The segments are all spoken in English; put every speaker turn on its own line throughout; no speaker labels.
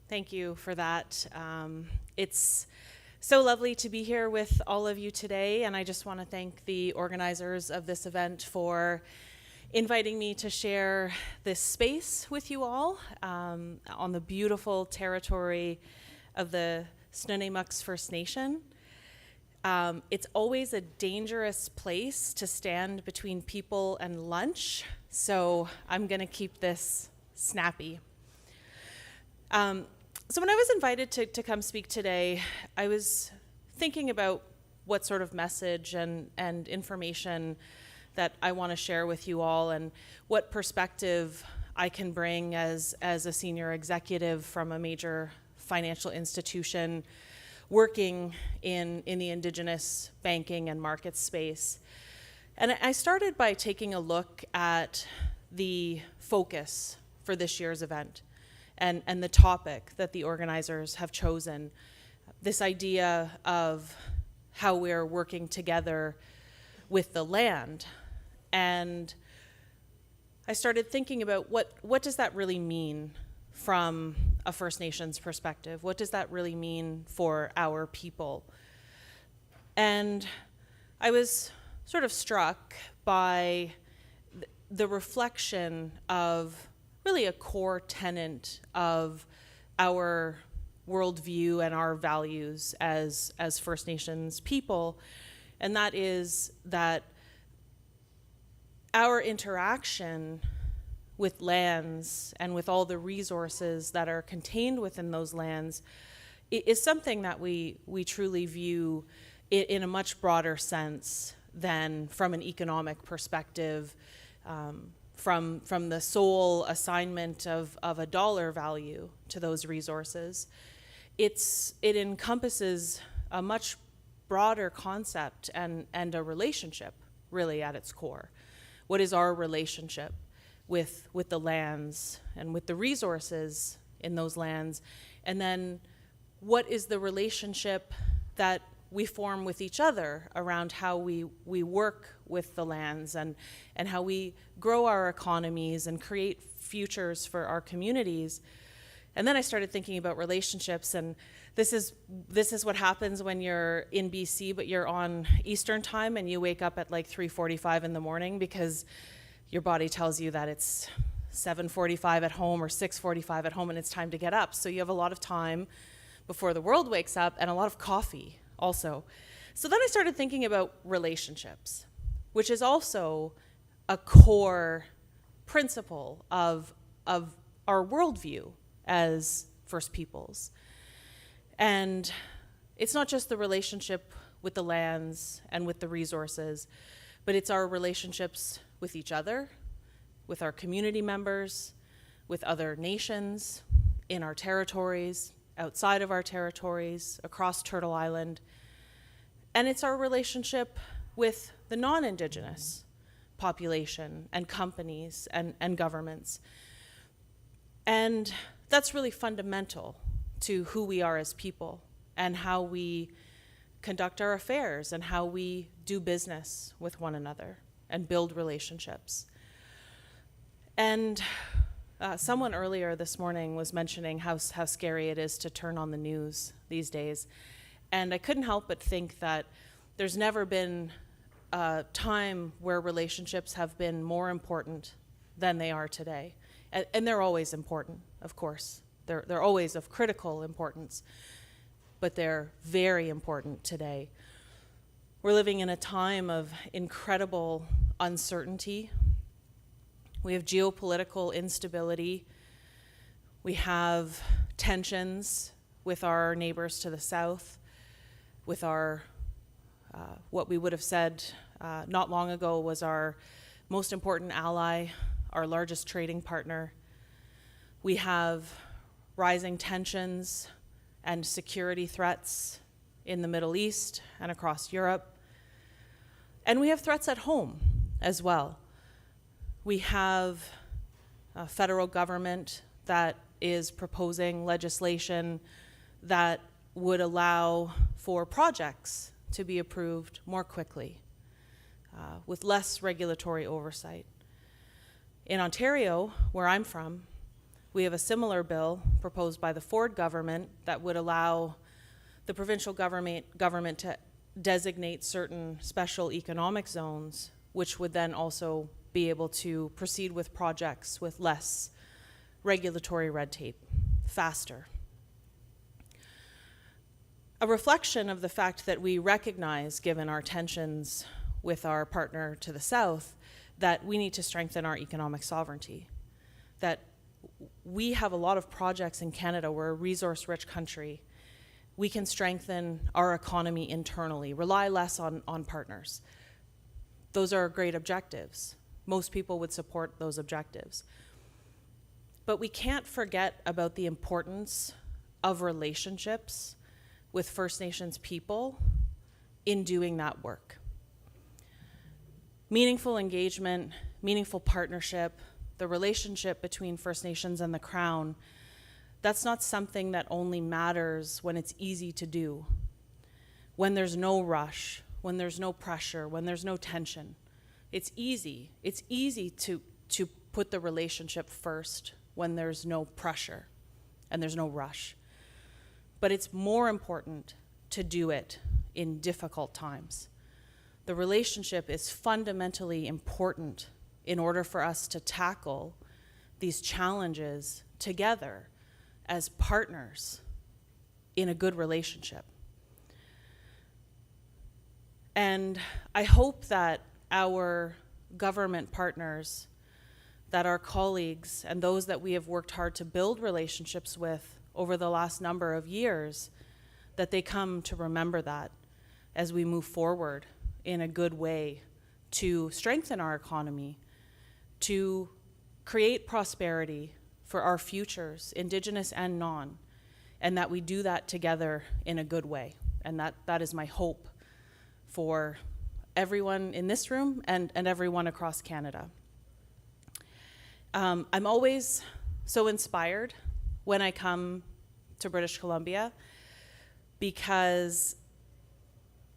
Thank you for that. It's so lovely to be here with all of you today, and I just want to thank the organizers of this event for inviting me to share this space with you all on the beautiful territory of the Snuneymuxw First Nation. It's always a dangerous place to stand between people and lunch, so I'm going to keep this snappy. So when I was invited to come speak today, I was thinking about what sort of message and information that I want to share with you all, and what perspective I can bring as a senior executive from a major financial institution working in the Indigenous banking and market space. And I started by taking a look at the focus for this year's event. And the topic that the organizers have chosen, this idea of how we're working together with the land. And I started thinking about what does that really mean from a First Nations perspective? What does that really mean for our people? And I was sort of struck by the reflection of really a core tenet of our worldview and our values as First Nations people, and that is that our interaction with lands and with all the resources that are contained within those lands is something that we truly view in a much broader sense than from an economic perspective, from the sole assignment of a dollar value to those resources. It encompasses a much broader concept and a relationship, really, at its core. What is our relationship with the lands and with the resources in those lands? And then what is the relationship that we form with each other around how we work with the lands and how we grow our economies and create futures for our communities? And then I started thinking about relationships, and this is what happens when you're in BC but you're on Eastern time and you wake up at like 3:45 in the morning because your body tells you that it's 7:45 at home or 6:45 at home and it's time to get up. So you have a lot of time before the world wakes up and a lot of coffee also. So then I started thinking about relationships, which is also a core principle of our worldview as First Peoples. And it's not just the relationship with the lands and with the resources, but it's our relationships with each other, with our community members, with other nations, in our territories, outside of our territories, across Turtle Island. And it's our relationship with the non-Indigenous population and companies and governments. And that's really fundamental to who we are as people and how we conduct our affairs and how we do business with one another and build relationships. And someone earlier this morning was mentioning how scary it is to turn on the news these days. And I couldn't help but think that there's never been a time where relationships have been more important than they are today. And they're always important, of course. They're always of critical importance, but they're very important today. We're living in a time of incredible uncertainty. We have geopolitical instability. We have tensions with our neighbors to the south, with our, what we would have said not long ago was our most important ally, our largest trading partner. We have rising tensions and security threats in the Middle East and across Europe. And we have threats at home as well. We have a federal government that is proposing legislation that would allow for projects to be approved more quickly, with less regulatory oversight. In Ontario, where I'm from, We have a similar bill proposed by the Ford government that would allow the provincial government to designate certain special economic zones, which would then also be able to proceed with projects with less regulatory red tape, faster. A reflection of the fact that we recognize, given our tensions with our partner to the south, that we need to strengthen our economic sovereignty, that we have a lot of projects in Canada. We're a resource-rich country. We can strengthen our economy internally, rely less on partners. Those are great objectives. Most people would support those objectives. But we can't forget about the importance of relationships with First Nations people in doing that work. Meaningful engagement, meaningful partnership, the relationship between First Nations and the Crown, that's not something that only matters when it's easy to do, when there's no rush, when there's no pressure, when there's no tension. It's easy. It's easy to put the relationship first when there's no pressure and there's no rush. But it's more important to do it in difficult times. The relationship is fundamentally important in order for us to tackle these challenges together as partners in a good relationship. And I hope that our government partners, that our colleagues and those that we have worked hard to build relationships with over the last number of years, that they come to remember that as we move forward in a good way to strengthen our economy, to create prosperity for our futures, Indigenous and non, and that we do that together in a good way. And that is my hope for everyone in this room and everyone across Canada. I'm always so inspired when I come to British Columbia, because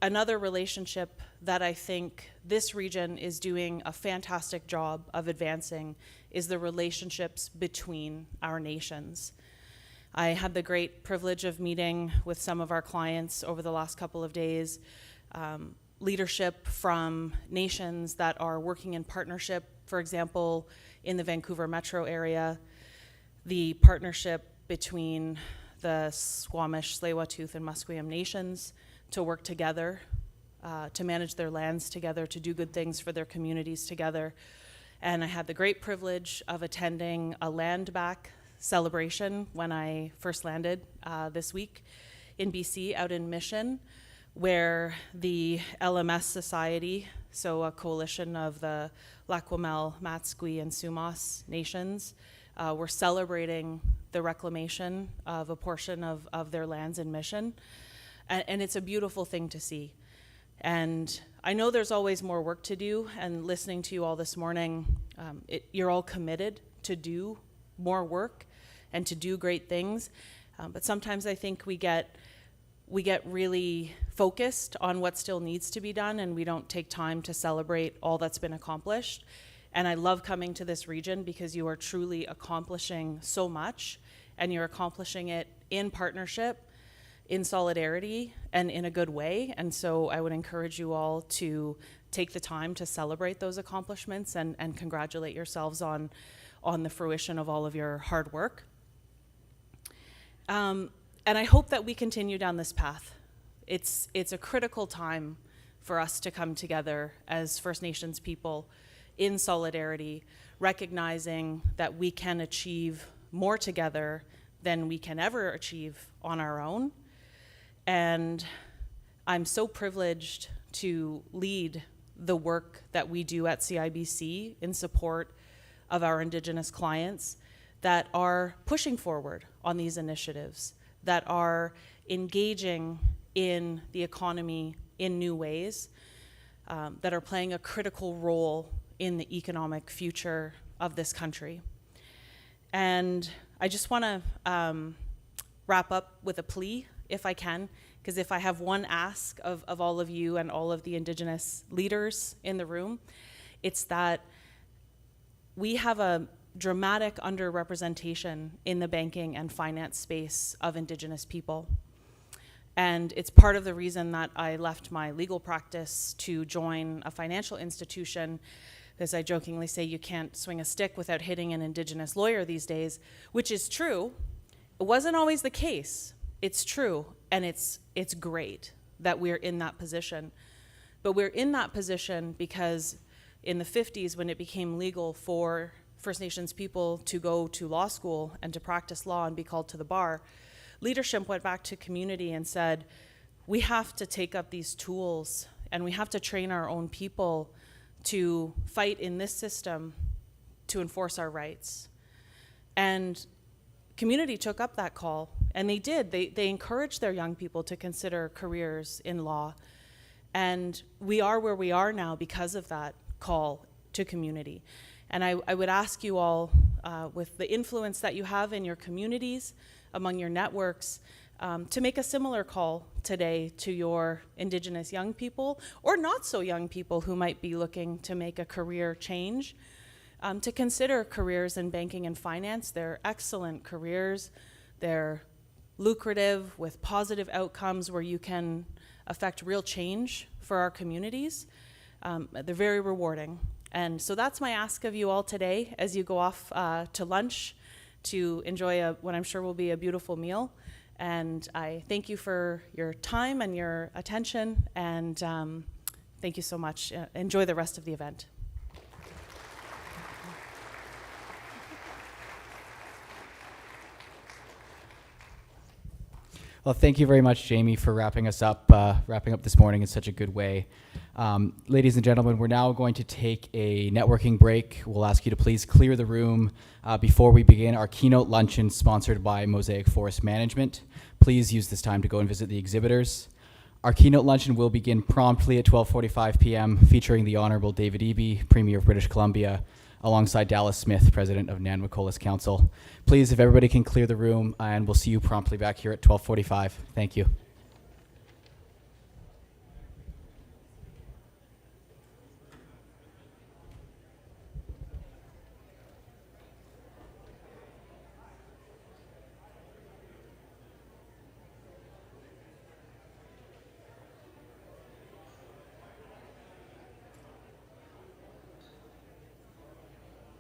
another relationship that I think this region is doing a fantastic job of advancing is the relationships between our nations. I had the great privilege of meeting with some of our clients over the last couple of days, leadership from nations that are working in partnership, for example, in the Vancouver metro area, the partnership between the Squamish, Tsleil-Waututh, and Musqueam nations to work together, to manage their lands together, to do good things for their communities together. And I had the great privilege of attending a land back celebration when I first landed this week in BC, out in Mission, where the LMS Society, so a coalition of the Lakwamel, Matsqui, and Sumas nations, were celebrating the reclamation of a portion of their lands in Mission. And it's a beautiful thing to see. And I know there's always more work to do, and listening to you all this morning, you're all committed to do more work and to do great things. But sometimes I think we get really focused on what still needs to be done, and we don't take time to celebrate all that's been accomplished. And I love coming to this region because you are truly accomplishing so much, and you're accomplishing it in partnership, in solidarity, and in a good way. And so I would encourage you all to take the time to celebrate those accomplishments and congratulate yourselves on the fruition of all of your hard work. And I hope that we continue down this path. It's a critical time for us to come together as First Nations people in solidarity, recognizing that we can achieve more together than we can ever achieve on our own. And I'm so privileged to lead the work that we do at CIBC in support of our Indigenous clients that are pushing forward on these initiatives, that are engaging in the economy in new ways, that are playing a critical role in the economic future of this country. And I just want to wrap up with a plea, if I can, because if I have one ask of all of you and all of the Indigenous leaders in the room, it's that we have a dramatic underrepresentation in the banking and finance space of Indigenous people. And it's part of the reason that I left my legal practice to join a financial institution, because I jokingly say you can't swing a stick without hitting an Indigenous lawyer these days, which is true. It wasn't always the case. It's true, and it's great that we're in that position. But we're in that position because in the 50s, when it became legal for First Nations people to go to law school and to practice law and be called to the bar, leadership went back to community and said, we have to take up these tools and we have to train our own people to fight in this system to enforce our rights. And community took up that call, and they did. They encouraged their young people to consider careers in law. And we are where we are now because of that call to community. And I would ask you all, with the influence that you have in your communities, among your networks, to make a similar call today to your Indigenous young people, or not so young people who might be looking to make a career change, to consider careers in banking and finance. They're excellent careers. They're lucrative with positive outcomes where you can affect real change for our communities. They're very rewarding. And so that's my ask of you all today as you go off to lunch to enjoy what I'm sure will be a beautiful meal. And I thank you for your time and your attention, and thank you so much. Enjoy the rest of the event.
Well, thank you very much, Jaimie, for wrapping us up, this morning in such a good way. Ladies and gentlemen, we're now going to take a networking break. We'll ask you to please clear the room before we begin our keynote luncheon sponsored by Mosaic Forest Management. Please use this time to go and visit the exhibitors. Our keynote luncheon will begin promptly at 12:45 p.m., featuring the Honorable David Eby, Premier of British Columbia, alongside Dallas Smith, President of Nan-Wakolas Council. Please, if everybody can clear the room, and we'll see you promptly back here at 12:45. Thank you.